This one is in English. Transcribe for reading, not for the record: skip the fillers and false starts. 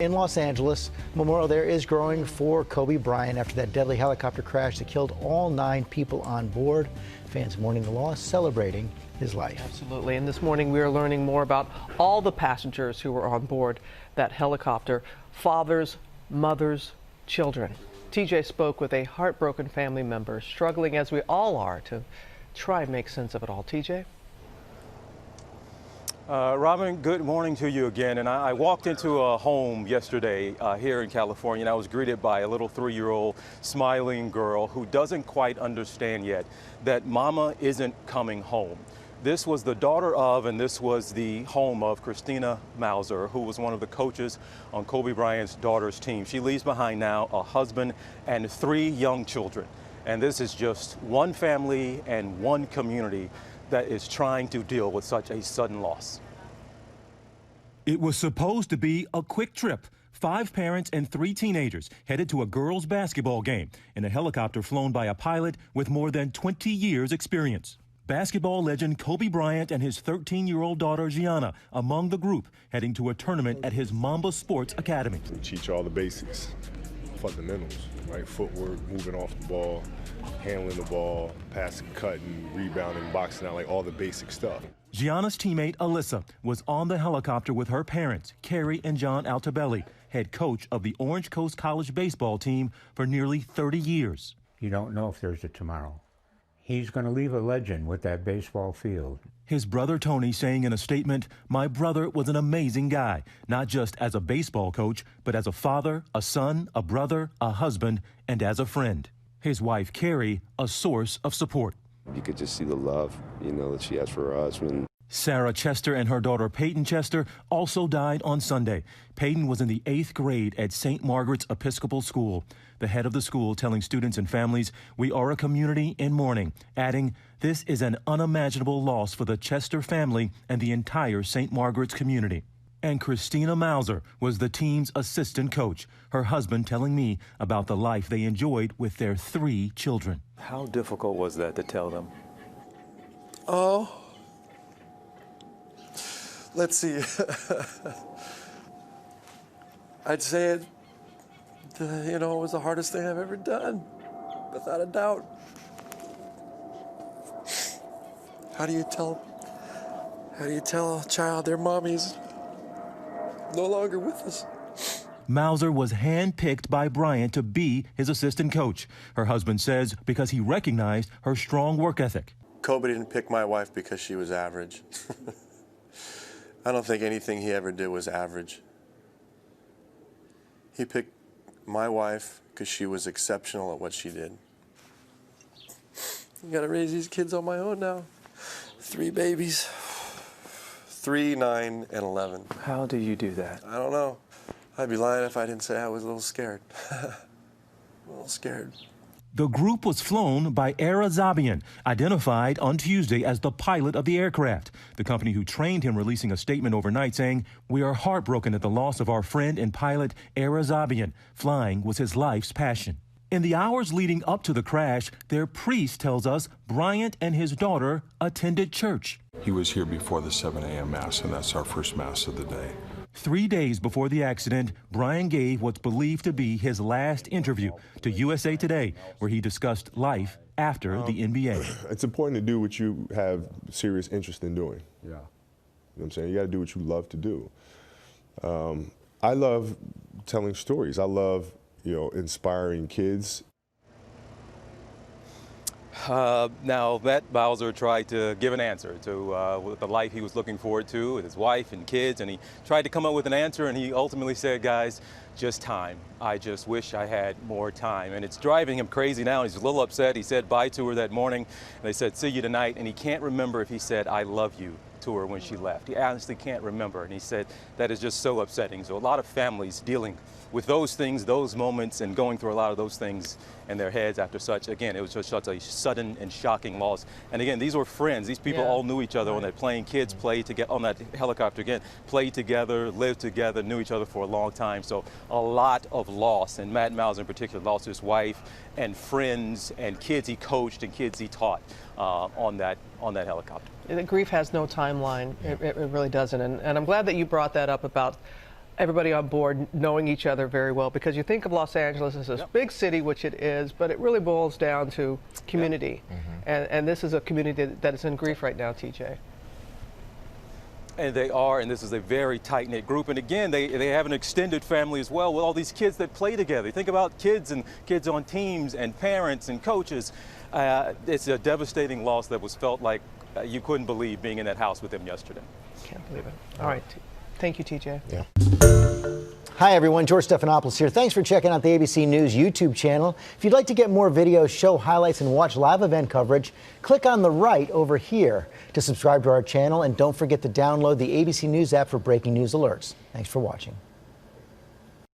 In Los Angeles, memorial there is growing for Kobe Bryant after that deadly helicopter crash that killed all 9 people on board. Fans mourning the loss, celebrating his life. Absolutely. And this morning we are learning more about all the passengers who were on board that helicopter. Fathers, mothers, children. TJ spoke with a heartbroken family member, struggling as we all are to try and make sense of it all. TJ? Robin, good morning to you again. And I walked into a home yesterday here in California, and I was greeted by a little 3-year-old smiling girl who doesn't quite understand yet that mama isn't coming home. This was the daughter of, and this was the home of Christina Mauser, who was one of the coaches on Kobe Bryant's daughter's team. She leaves behind now a husband and 3 young children. And this is just one family and one community that is trying to deal with such a sudden loss. It was supposed to be a quick trip. 5 parents and 3 teenagers headed to a girls' basketball game in a helicopter flown by a pilot with more than 20 years' experience. Basketball legend Kobe Bryant and his 13-year-old daughter Gianna among the group heading to a tournament at his Mamba Sports Academy. We teach all the basics, fundamentals, right? Footwork, moving off the ball, handling the ball, passing, cutting, rebounding, boxing out, like all the basic stuff. Gianna's teammate Alyssa was on the helicopter with her parents, Carrie and John Altobelli, head coach of the Orange Coast College baseball team for nearly 30 years. You don't know if there's a tomorrow. He's going to leave a legend with that baseball field. His brother Tony saying in a statement, "My brother was an amazing guy, not just as a baseball coach, but as a father, a son, a brother, a husband, and as a friend." His wife Carrie, a source of support. You could just see the love, that she has for her husband. Sarah Chester and her daughter Peyton Chester also died on Sunday. Peyton was in the 8th grade at St. Margaret's Episcopal School. The head of the school telling students and families, "We are a community in mourning," adding, "This is an unimaginable loss for the Chester family and the entire St. Margaret's community." And Christina Mauser was the team's assistant coach, her husband telling me about the life they enjoyed with their 3 children. How difficult was that to tell them? Oh, let's see. I'd say it, it was the hardest thing I've ever done, without a doubt. How do you tell a child their mommy's no longer with us? Mauser was handpicked by Bryant to be his assistant coach. Her husband says because he recognized her strong work ethic. Kobe didn't pick my wife because she was average. I don't think anything he ever did was average. He picked my wife because she was exceptional at what she did. I gotta raise these kids on my own now. 3 babies, 3, 9, and 11. How do you do that? I don't know. I'd be lying if I didn't say I was a little scared. A little scared. The group was flown by Air Azabian, identified on Tuesday as the pilot of the aircraft. The company who trained him releasing a statement overnight saying, "We are heartbroken at the loss of our friend and pilot Air Azabian. Flying was his life's passion." In the hours leading up to the crash, their priest tells us Bryant and his daughter attended church. He was here before the 7 a.m. Mass, and that's our first Mass of the day. 3 days before the accident, Bryant gave what's believed to be his last interview to USA Today, where he discussed life after the NBA. It's important to do what you have serious interest in doing. Yeah. You know what I'm saying? You got to do what you love to do. I love telling stories. I love, inspiring kids. Now, Matt Bowser tried to give an answer to the life he was looking forward to with his wife and kids, and he tried to come up with an answer, and he ultimately said, "Guys, just time. I just wish I had more time." And it's driving him crazy now. He's a little upset. He said bye to her that morning, and they said, "See you tonight," and he can't remember if he said, "I love you" to her when she left. He honestly can't remember, and he said that is just so upsetting. So a lot of families dealing with those things, those moments, and going through a lot of those things in their heads after such, again, it was just such a sudden and shocking loss. And again, these were friends. These people all knew each other on that plane. Kids played together on that helicopter, again, played together, lived together, knew each other for a long time. So a lot of loss, and Matt Mauser in particular lost his wife and friends and kids he coached and kids he taught on that helicopter. The grief has no timeline. It really doesn't. And I'm glad that you brought that up about everybody on board knowing each other very well, because you think of Los Angeles as this big city, which it is, but it really boils down to community. And this is a community that is in grief right now, TJ. And they are, and this is a very tight-knit group. And again, they have an extended family as well, with all these kids that play together. Think about kids and kids on teams and parents and coaches. It's a devastating loss that was felt like you couldn't believe being in that house with them yesterday. Can't believe it. All right. Thank you, TJ. Yeah. Hi, everyone. George Stephanopoulos here. Thanks for checking out the ABC News YouTube channel. If you'd like to get more videos, show highlights, and watch live event coverage, click on the right over here to subscribe to our channel. And don't forget to download the ABC News app for breaking news alerts. Thanks for watching.